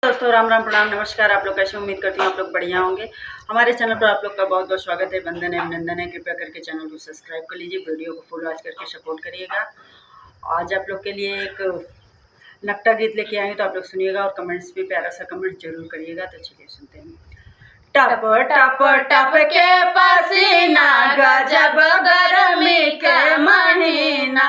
दोस्तों राम राम प्रणाम नमस्कार। आप लोग कैसे, उम्मीद करती हूँ आप लोग बढ़िया होंगे। हमारे चैनल पर आप लोग का बहुत बहुत स्वागत है, वंदन है, अभिनंदन है। कृपया करके चैनल को सब्सक्राइब कर लीजिए, वीडियो को फुल वॉच करके सपोर्ट करिएगा। आज आप लोग के लिए एक नकटा गीत लेके आएंगे, तो आप लोग सुनिएगा और कमेंट्स भी प्यारा सा कमेंट जरूर करिएगा। तो चलिए सुनते हैं। टप टप टप के पसीना, गजब गर्मी के महीना।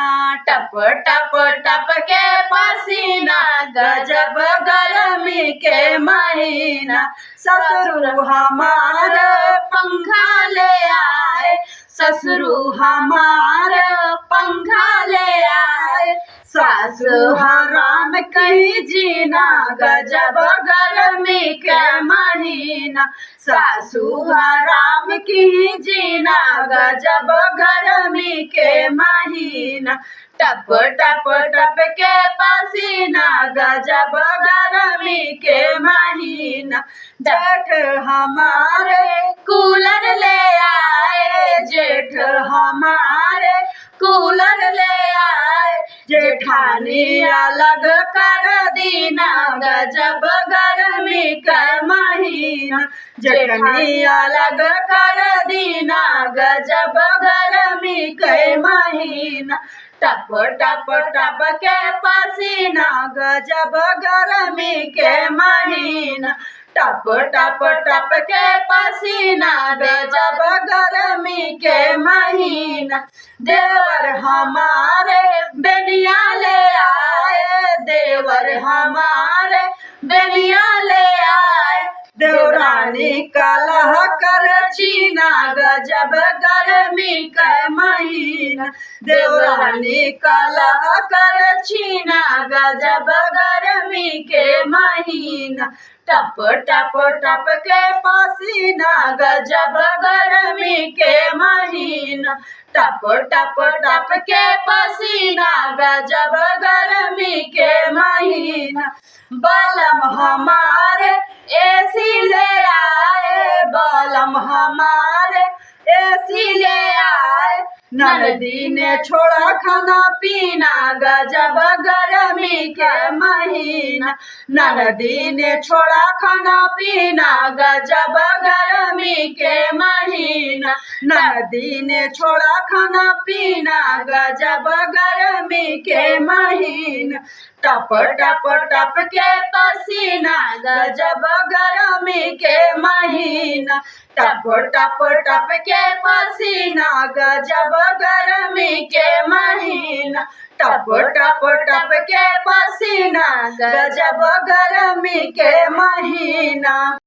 टप टप टप के पसीना, गजब गर्मी के महीना। ससुर हमार पंखा ले आए, ससुर हमार पंखा ले आए। सासु हराम कहीं जीना, गजब गर्मी के महीना। सासु हराम की जीना, गजब गर्मी के महीना। टप टप टप के पसीना, गजब गर्मी के महीना। जेठ हमारे कूलर ले आए, जेठ हमारे कूलर ले आए। जेठानी अलग कर दीना, गजब गर्मी का महीना। जेठानी अलग कर दीना, गजब गर्मी के महीना। टप टप टप के पसीना, गजब गर्मी के महीना। टप टप टप के पसीना, गजब गर्मी के महीना। देवर हमारे बेनिया ले आए, देवर हमारे बेनिया ले आए। देवरानी कलह कर चीना, गजब गर्मी का महीना। देवरानी कलह कर चीना, गजब गर्मी के महीना। टप टप टप के पसीना, गजब गर्मी के महीना। टप टप टप के पसीना, गजब गर्मी के महीना। बलम हमारे एसी ले आए, बलम हमारे एसी ले आए। ननदी ने छोड़ा खाना पीना, गजब गर्मी के महीना। ननदी ने छोड़ा खाना पीना, गजब गर्मी के महीना। ननदी ने छोड़ा खाना पीना, गजब गर्मी के महीना। टप टप टप के पसीना, गजब गर्मी के महीना। टप टप टप के पसीना, गजब गर्मी के महीना। टप टप टप के पसीना, गजब गर्मी के महीना।